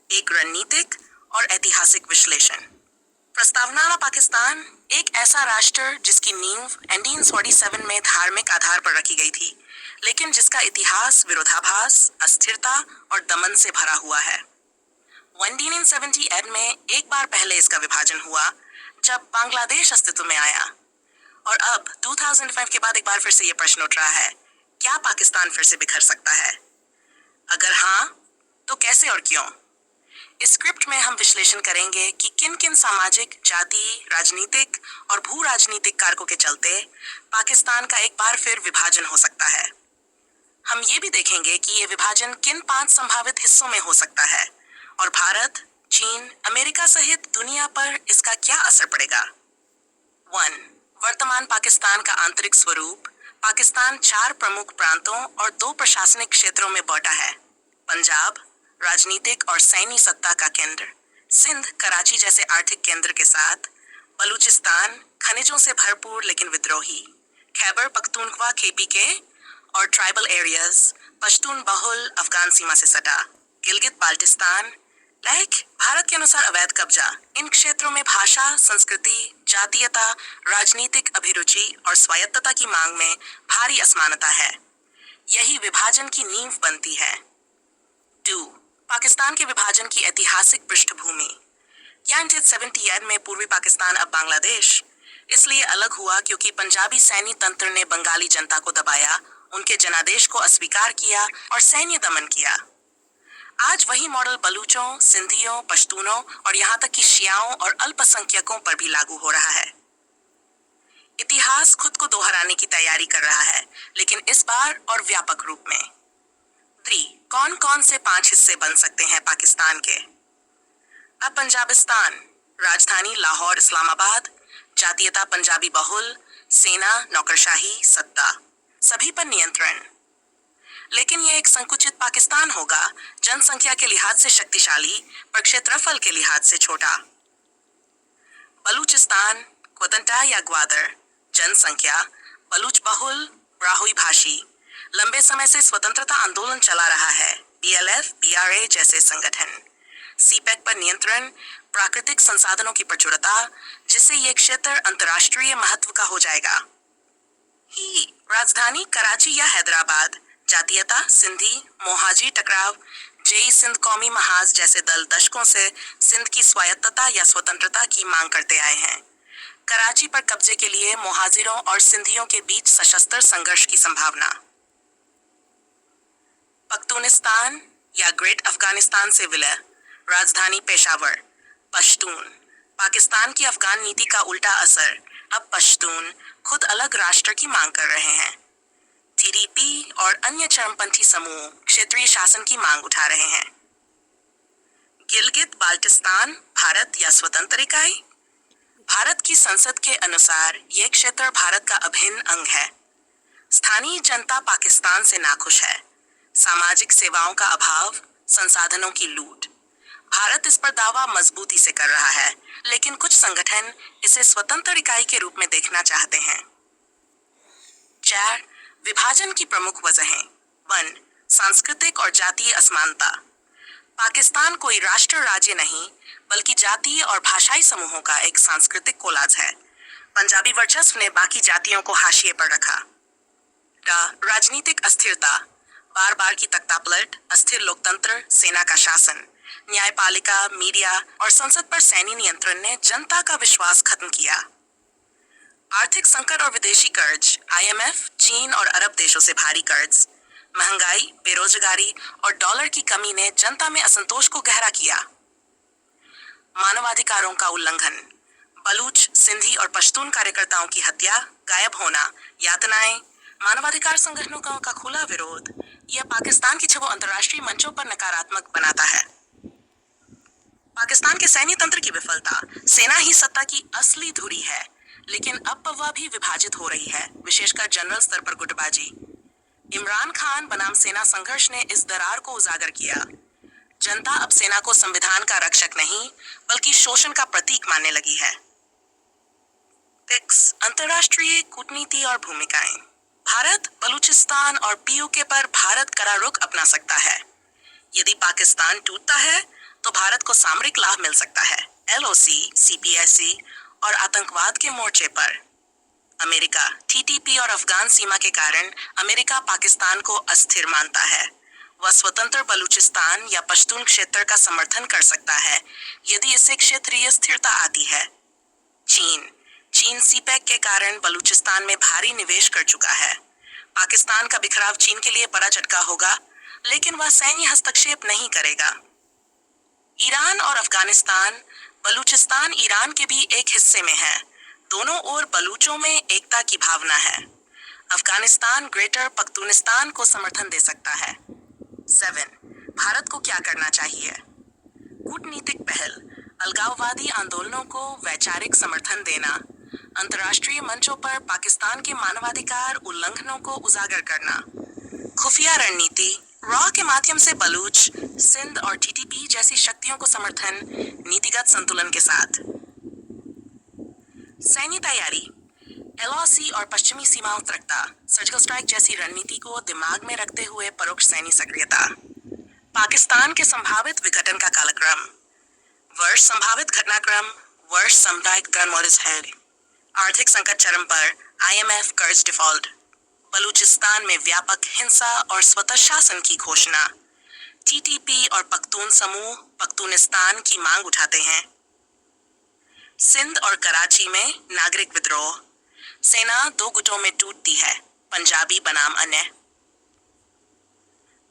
एक रणनीतिक और ऐतिहासिक विश्लेषण। प्रस्तावना पाकिस्तान एक ऐसा राष्ट्र जिसकी नींव 1947 में धार्मिक आधार पर रखी गई थी, लेकिन जिसका इतिहास विरोधाभास, अस्थिरता और दमन से भरा हुआ है। 1978 में एक बार पहले इसका विभाजन हुआ, जब बांग्लादेश अस्तित्व में आया, और अब 2005 के बाद एक बार फिर से ये प्रश्न उठ रहा है, क्या पाकिस्तान फिर से बिखर सकता है? अगर हाँ, तो कैसे और क्यों? इस स्क्रिप्ट में हम विश्लेषण करेंगे कि किन किन सामाजिक, जाति, राजनीतिक और भू राजनीतिक कारकों के चलते पाकिस्तान का एक बार फिर विभाजन हो सकता है। हम ये भी देखेंगे कि ये विभाजन किन 5 संभावित हिस्सों में हो सकता है और भारत, चीन, अमेरिका सहित दुनिया पर इसका क्या असर पड़ेगा। 1. वर्तमान पाकिस्तान का आंतरिक स्वरूप। पाकिस्तान 4 प्रमुख प्रांतों और 2 प्रशासनिक क्षेत्रों में बटा है। पंजाब, राजनीतिक और सैन्य सत्ता का केंद्र, सिंध, कराची जैसे आर्थिक केंद्र के साथ, बलूचिस्तान, खनिजों से भरपूर लेकिन विद्रोही, खैबर पख्तूनख्वा KPK और ट्राइबल एरियाज, पश्तून बहुल अफगान सीमा से सटा, गिलगित बाल्टिस्तान, लाइक भारत के अनुसार अवैध कब्जा। इन क्षेत्रों में भाषा, संस्कृति, जातीयता, राजनीतिक अभिरुचि और स्वायत्तता की मांग में भारी असमानता है। यही विभाजन की नींव बनती है। 2. पाकिस्तान के विभाजन की ऐतिहासिक पृष्ठभूमि। 1978 में पूर्वी पाकिस्तान, अब बांग्लादेश, इसलिए अलग हुआ क्योंकि पंजाबी सैन्य तंत्र ने बंगाली जनता को दबाया, उनके जनादेश को अस्वीकार किया और सैन्य दमन किया। आज वही मॉडल बलूचों, सिंधियों, पश्तूनों और यहाँ तक कि शियाओं और अल्पसंख्यकों पर भी लागू हो रहा है। इतिहास खुद को दोहराने की तैयारी कर रहा है, लेकिन इस बार और व्यापक रूप में। 3. कौन कौन से 5 हिस्से बन सकते हैं पाकिस्तान के? अब पंजाबिस्तान, राजधानी लाहौर, इस्लामाबाद, जातीयता पंजाबी बहुल, सेना, नौकरशाही, सत्ता, सभी पर नियंत्रण। लेकिन यह एक संकुचित पाकिस्तान होगा, जनसंख्या के लिहाज से शक्तिशाली पर क्षेत्रफल के लिहाज से छोटा। बलूचिस्तान, क्वतंटा या ग्वादर, जनसंख्या बलूच बहुल, ब्राहुई भाषी, लंबे समय से स्वतंत्रता आंदोलन चला रहा है, BLF, BRA जैसे संगठन। CPEC पर नियंत्रण, प्राकृतिक संसाधनों की प्रचुरता, जिससे यह क्षेत्र अंतर्राष्ट्रीय महत्व का हो जाएगा। ही राजधानी कराची या हैदराबाद, जातीयता सिंधी, मोहाजी टकराव, जय सिंध कौमी महाज जैसे दल दशकों से सिंध की स्वायत्तता या स्वतंत्रता की मांग करते आए हैं। कराची पर कब्जे के लिए मोहाजिरों और सिंधियों के बीच सशस्त्र संघर्ष की संभावना। पख्तूनिस्तान या ग्रेट अफगानिस्तान से विलय, राजधानी पेशावर, पश्तून, पाकिस्तान की अफगान नीति का उल्टा असर, अब पश्तून खुद अलग राष्ट्र की मांग कर रहे हैं। TDP और अन्य चरमपंथी समूह क्षेत्रीय शासन की मांग उठा रहे हैं। गिलगित बाल्टिस्तान, भारत या स्वतंत्र इकाई? भारत की संसद के अनुसार यह क्षेत्र भारत का अभिन्न अंग है। स्थानीय जनता पाकिस्तान से नाखुश है। सामाजिक सेवाओं का अभाव, संसाधनों की लूट। भारत इस पर दावा मजबूती से कर रहा है, लेकिन कुछ संगठन इसे स्वतंत्र इकाई के रूप में देखना चाहते हैं। 4. विभाजन की प्रमुख वजहें। 1. सांस्कृतिक और जातीय असमानता। पाकिस्तान कोई राष्ट्र राज्य नहीं, बल्कि जातीय और भाषाई समूहों का एक सांस्कृतिक कोलाज है। पंजाबी वर्चस्व ने बाकी जातियों को हाशिए पर रखा। राजनीतिक अस्थिरता, बार बार की तख्तापलट, अस्थिर लोकतंत्र, सेना का शासन, न्यायपालिका, मीडिया और संसद पर सैन्य नियंत्रण ने जनता का विश्वास खत्म किया। आर्थिक संकट और विदेशी कर्ज, IMF, चीन और अरब देशों से भारी कर्ज, महंगाई, बेरोजगारी और डॉलर की कमी ने जनता में असंतोष को गहरा किया। मानवाधिकारों का उल्लंघन, बलूच, सिंधी और पश्तून कार्यकर्ताओं की हत्या, गायब होना, यातनाएं, मानवाधिकार संगठनों का खुला विरोध, यह पाकिस्तान की छवि अंतर्राष्ट्रीय मंचों पर नकारात्मक बनाता है। पाकिस्तान के सैन्य तंत्र की विफलता, सेना ही सत्ता की असली धुरी है, लेकिन अब वह भी विभाजित हो रही है, विशेषकर जनरल स्तर पर गुटबाजी। इमरान खान बनाम सेना संघर्ष ने इस दरार को उजागर किया। जनता अब सेना को संविधान का रक्षक नहीं, बल्कि शोषण का प्रतीक मानने लगी है। 6. अंतर्राष्ट्रीय कूटनीति और भूमिकाएं। भारत बलूचिस्तान और POK पर भारत कड़ा रुख अपना सकता है। यदि पाकिस्तान टूटता है तो भारत को सामरिक लाभ मिल सकता है, LOC, CPSC और आतंकवाद के मोर्चे पर। अमेरिका TTP और अफगान सीमा के कारण अमेरिका पाकिस्तान को अस्थिर मानता है। वह स्वतंत्र बलूचिस्तान या पश्तून क्षेत्र का समर्थन कर सकता है यदि इससे क्षेत्रीय स्थिरता आती है। चीन CPEC के कारण बलूचिस्तान में भारी निवेश कर चुका है। पाकिस्तान का बिखराव चीन के लिए बड़ा झटका होगा, लेकिन वह सैन्य हस्तक्षेप नहीं करेगा। ईरान और अफगानिस्तान, बलूचिस्तान ईरान के भी एक हिस्से में है। दोनों ओर बलूचों में एकता की भावना है। अफगानिस्तान ग्रेटर पख्तूनिस्तान को समर्थन दे सकता है। 7. भारत को क्या करना चाहिए? कूटनीतिक पहल, अलगाववादी आंदोलनों को वैचारिक समर्थन देना, अंतर्राष्ट्रीय मंचों पर पाकिस्तान के मानवाधिकार उल्लंघनों को उजागर करना, खुफिया रणनीति, रॉ के माध्यम से बलूच, सिंध और TTP जैसी शक्तियों को समर्थन, नीतिगत संतुलन के साथ। सैन्य तैयारी, LOC और पश्चिमी सीमा उत्तरकता, सर्जिकल स्ट्राइक जैसी रणनीति को दिमाग में रखते हुए परोक्ष सैन्य सक्रियता। पाकिस्तान के संभावित विघटन का कालक्रम, वर्ष संभावित घटनाक्रम, वर्ष सामुदायिक गन मॉरिस हेड, आर्थिक संकट चरम पर, IMF कर्ज डिफॉल्ट, बलूचिस्तान में व्यापक हिंसा और स्वतः शासन की घोषणा, TTP और पख्तून समूह पख्तूनिस्तान की मांग उठाते हैं। सिंध और कराची में नागरिक विद्रोह, सेना 2 गुटों में टूटती है, पंजाबी बनाम अन्य।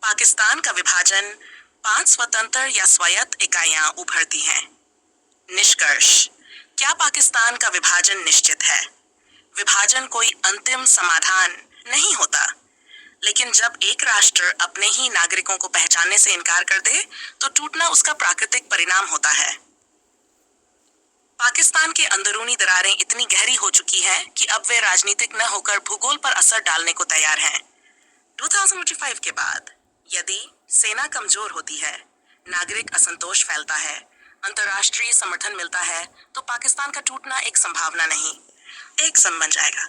पाकिस्तान का विभाजन, 5 स्वतंत्र या स्वायत्त इकाइयां उभरती हैं। निष्कर्ष, क्या पाकिस्तान का विभाजन निश्चित है? विभाजन कोई अंतिम समाधान नहीं होता, लेकिन जब एक राष्ट्र अपने ही नागरिकों को पहचानने से इनकार कर दे, तो टूटना उसका प्राकृतिक परिणाम होता है। पाकिस्तान के अंदरूनी दरारें इतनी गहरी हो चुकी हैं कि अब वे राजनीतिक न होकर भूगोल पर असर डालने को तैयार हैं। 2005 के बाद यदि सेना कमजोर होती है, नागरिक असंतोष फैलता है, अंतर्राष्ट्रीय समर्थन मिलता है, तो पाकिस्तान का टूटना एक संभावना नहीं, एक सम बन जाएगा।